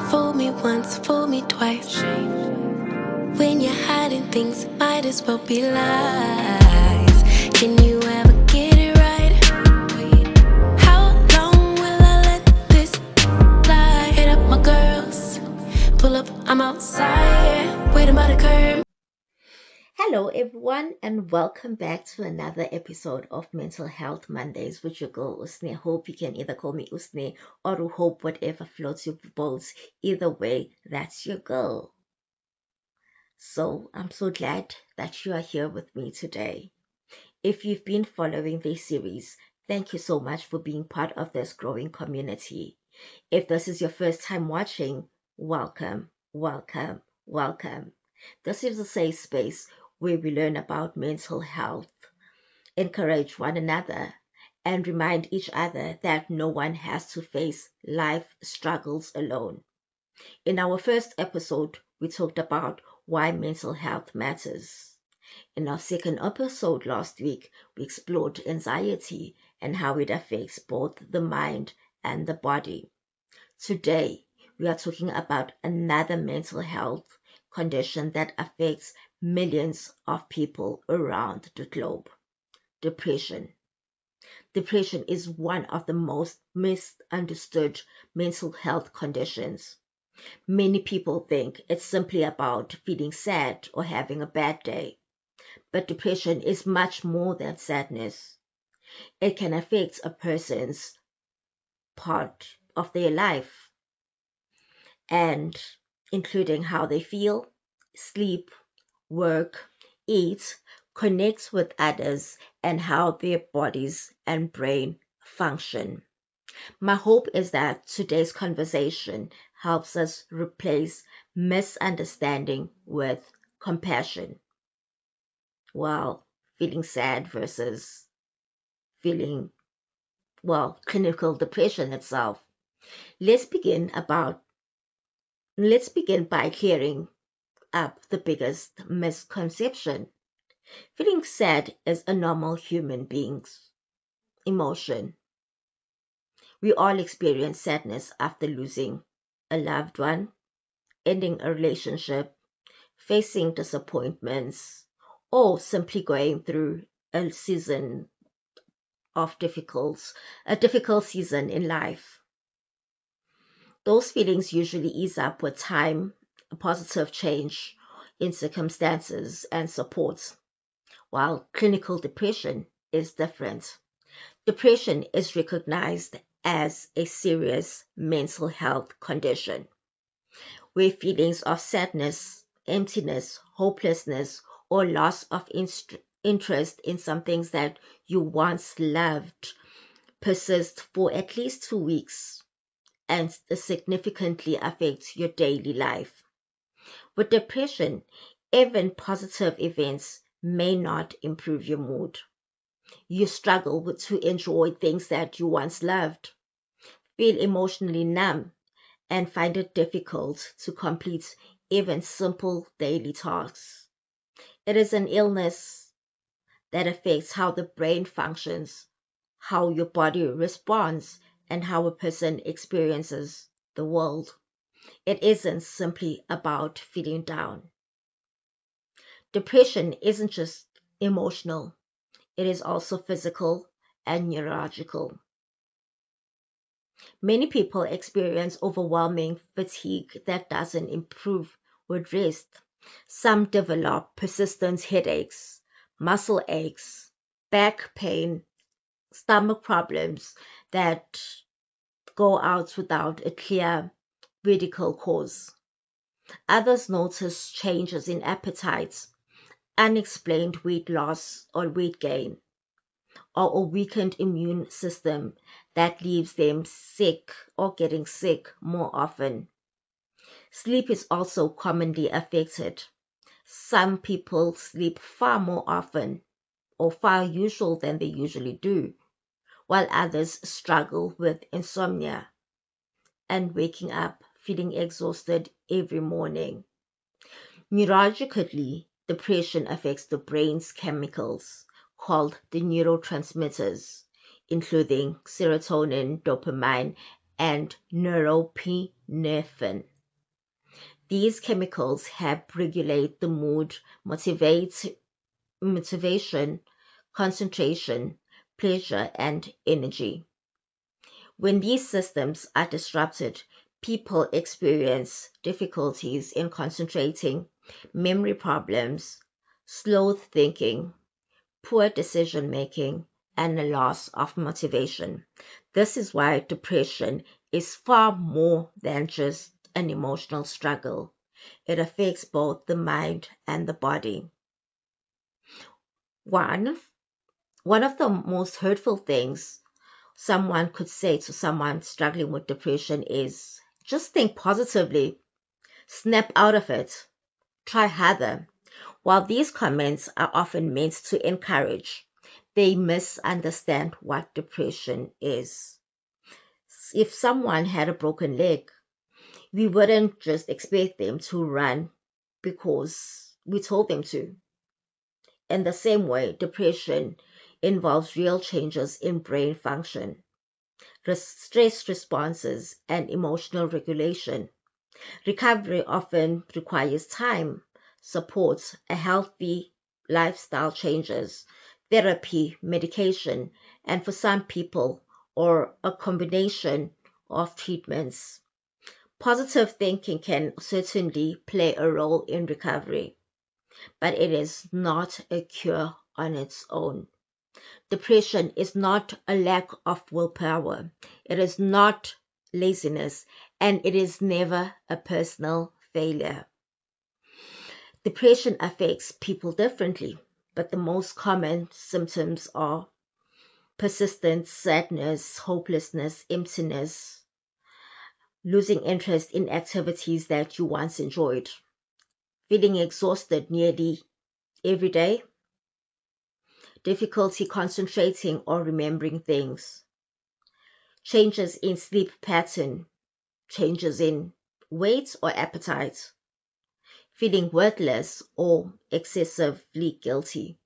Fool me once, fool me twice. When you're hiding things, might as well be lies. Can you ever get it right? How long will I let this lie? Hit up my girls, pull up, I'm outside, waiting by the curb. Hello, everyone, and welcome back to another episode of Mental Health Mondays with your girl Usne. Hope you can either call me Usne or Hope, whatever floats your boats. Either way, that's your girl. So I'm so glad that you are here with me today. If you've been following this series, thank you so much for being part of this growing community. If this is your first time watching, welcome, welcome, welcome. This is a safe space where we learn about mental health, encourage one another, and remind each other that no one has to face life struggles alone. In our first episode, we talked about why mental health matters. In our second episode last week, we explored anxiety and how it affects both the mind and the body. Today, we are talking about another mental health condition that affects millions of people around the globe: depression. Depression is one of the most misunderstood mental health conditions. Many people think it's simply about feeling sad or having a bad day, but depression is much more than sadness. It can affect a person's part of their life, and including how they feel, sleep, work, eat, connect with others, and how their bodies and brain function. My hope is that today's conversation helps us replace misunderstanding with compassion. Well, feeling sad versus feeling, clinical depression itself. Let's begin about let's begin by clearing up the biggest misconception. Feeling sad is a normal human being's emotion. We all experience sadness after losing a loved one, ending a relationship, facing disappointments, or simply going through a season of a difficult season in life. Those feelings usually ease up with time, a positive change in circumstances, and support, while clinical depression is different. Depression is recognized as a serious mental health condition where feelings of sadness, emptiness, hopelessness, or loss of interest in some things that you once loved persist for at least 2 weeks and significantly affect your daily life. With depression, even positive events may not improve your mood. You struggle to enjoy things that you once loved, feel emotionally numb, and find it difficult to complete even simple daily tasks. It is an illness that affects how the brain functions, how your body responds, and how a person experiences the world. It isn't simply about feeling down. Depression isn't just emotional, it is also physical and neurological. Many people experience overwhelming fatigue that doesn't improve with rest. Some develop persistent headaches, muscle aches, back pain, stomach problems that go out without a clear medical cause. Others notice changes in appetite, unexplained weight loss or weight gain, or a weakened immune system that leaves them sick or getting sick more often. Sleep is also commonly affected. Some people sleep far more often or far usual than they usually do, while others struggle with insomnia and waking up feeling exhausted every morning. Neurologically, depression affects the brain's chemicals called the neurotransmitters, including serotonin, dopamine, and norepinephrine. These chemicals help regulate the mood, motivation, concentration, pleasure, and energy. When these systems are disrupted, people experience difficulties in concentrating, memory problems, slow thinking, poor decision making, and a loss of motivation. This is why depression is far more than just an emotional struggle. It affects both the mind and the body. One of the most hurtful things someone could say to someone struggling with depression is just think positively, snap out of it, try harder. While these comments are often meant to encourage, they misunderstand what depression is. If someone had a broken leg, we wouldn't just expect them to run because we told them to. In the same way, depression involves real changes in brain function, stress responses, and emotional regulation. Recovery often requires time, support, a healthy lifestyle changes, therapy, medication, and for some people, or a combination of treatments. Positive thinking can certainly play a role in recovery, but it is not a cure on its own. Depression is not a lack of willpower. It is not laziness, and it is never a personal failure. Depression affects people differently, but the most common symptoms are persistent sadness, hopelessness, emptiness, losing interest in activities that you once enjoyed, feeling exhausted nearly every day, difficulty concentrating or remembering things, changes in sleep pattern, changes in weight or appetite, feeling worthless or excessively guilty,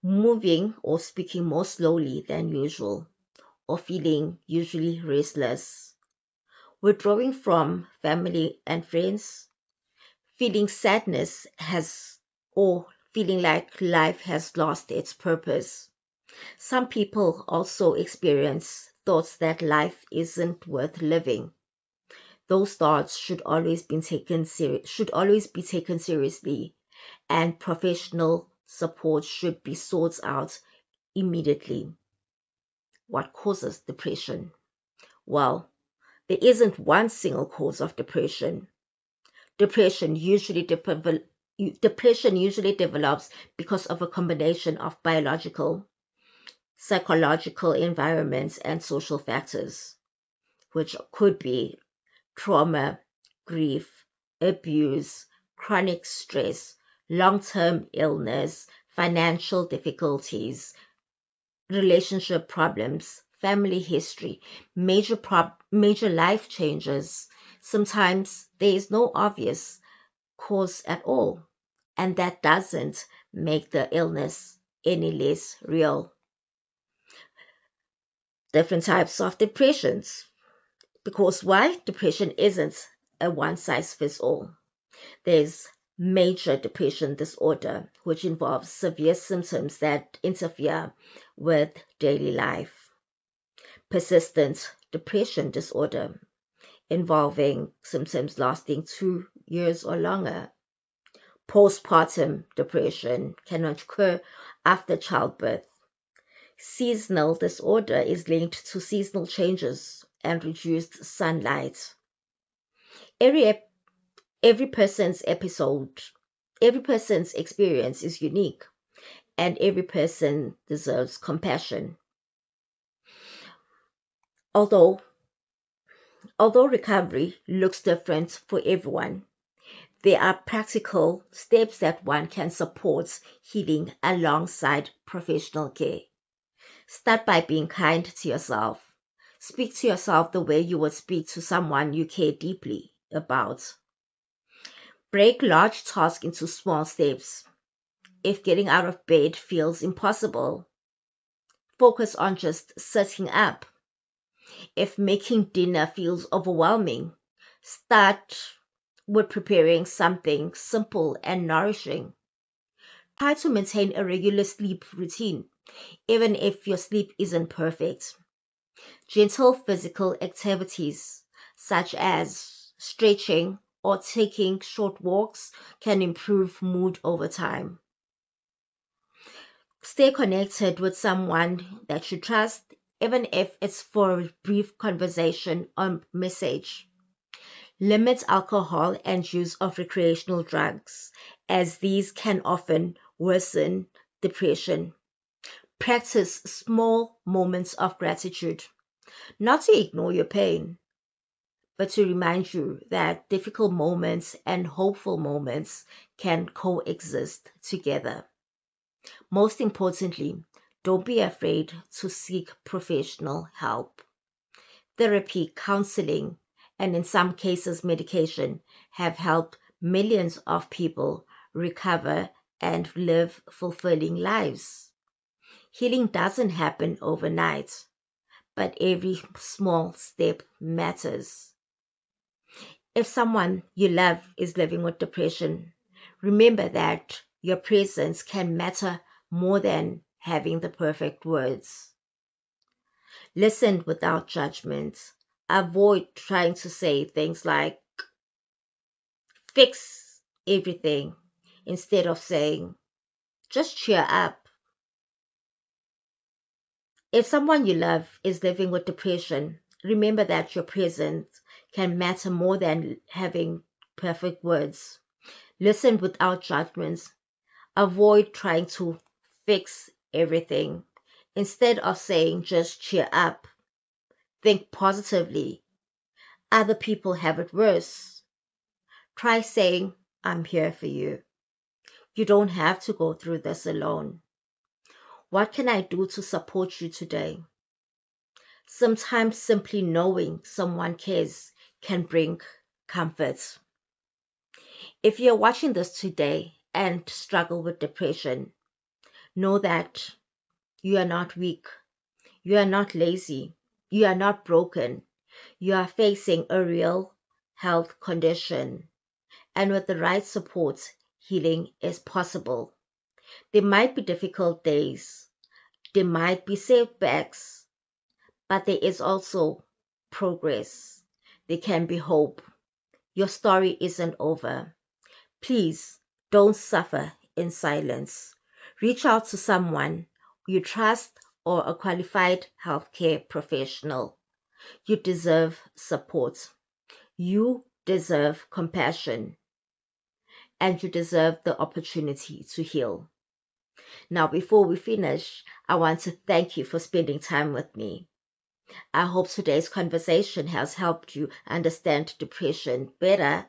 moving or speaking more slowly than usual, or feeling usually restless, withdrawing from family and friends, feeling sadness has or feeling like life has lost its purpose. Some people also experience thoughts that life isn't worth living. Those thoughts should always be taken seriously, and professional support should be sought out immediately. What causes depression? Well, there isn't one single cause of depression. Depression usually depression usually develops because of a combination of biological, psychological environments and social factors, which could be trauma, grief, abuse, chronic stress, long-term illness, financial difficulties, relationship problems, family history, major life changes. Sometimes there is no obvious cause at all, and that doesn't make the illness any less real. Different types of depressions. Because why? Depression isn't a one size fits all. There's major depression disorder, which involves severe symptoms that interfere with daily life. Persistent depression disorder, involving symptoms lasting 2 years or longer. Postpartum depression can occur after childbirth. Seasonal disorder is linked to seasonal changes and reduced sunlight. Every every person's episode, every person's experience is unique, and every person deserves compassion. Although although recovery looks different for everyone, there are practical steps that one can support healing alongside professional care. Start by being kind to yourself. Speak to yourself the way you would speak to someone you care deeply about. Break large tasks into small steps. If getting out of bed feels impossible, focus on just sitting up. If making dinner feels overwhelming, start with preparing something simple and nourishing. Try to maintain a regular sleep routine, even if your sleep isn't perfect. Gentle physical activities such as stretching or taking short walks can improve mood over time. Stay connected with someone that you trust, even if it's for a brief conversation or message. Limit alcohol and use of recreational drugs, as these can often worsen depression. Practice small moments of gratitude, not to ignore your pain, but to remind you that difficult moments and hopeful moments can coexist together. Most importantly, don't be afraid to seek professional help. Therapy, counseling, and in some cases, medication have helped millions of people recover and live fulfilling lives. Healing doesn't happen overnight, but every small step matters. If someone you love is living with depression, remember that your presence can matter more than having the perfect words. Listen without judgment. Avoid trying to say things like fix everything instead of saying just cheer up. If someone you love is living with depression, remember that your presence can matter more than having perfect words. Listen without judgments. Avoid trying to fix everything. Instead of saying just cheer up, think positively. Other people have it worse. Try saying, I'm here for you. You don't have to go through this alone. What can I do to support you today? Sometimes simply knowing someone cares can bring comfort. If you're watching this today and struggle with depression, know that you are not weak, you are not lazy, you are not broken. You are facing a real health condition, and with the right support, healing is possible. There might be difficult days, there might be setbacks, but there is also progress. There can be hope. Your story isn't over. Please don't suffer in silence. Reach out to someone you trust or a qualified healthcare professional. You deserve support. You deserve compassion, and you deserve the opportunity to heal. Now, before we finish, I want to thank you for spending time with me. I hope today's conversation has helped you understand depression better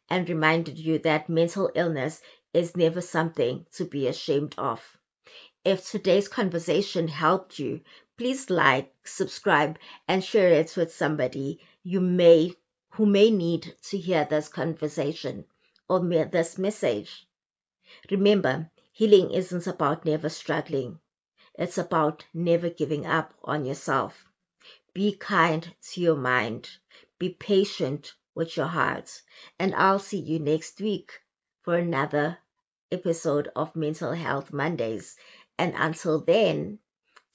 and reminded you that mental illness is never something to be ashamed of. If today's conversation helped you, please like, subscribe, and share it with somebody who may need to hear this conversation or this message. Remember, healing isn't about never struggling. It's about never giving up on yourself. Be kind to your mind. Be patient with your heart. And I'll see you next week for another episode of Mental Health Mondays. And until then,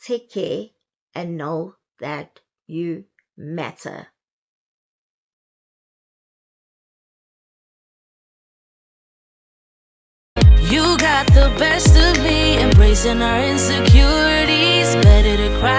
take care and know that you matter. You got the best of me, embracing our insecurities. Better to cry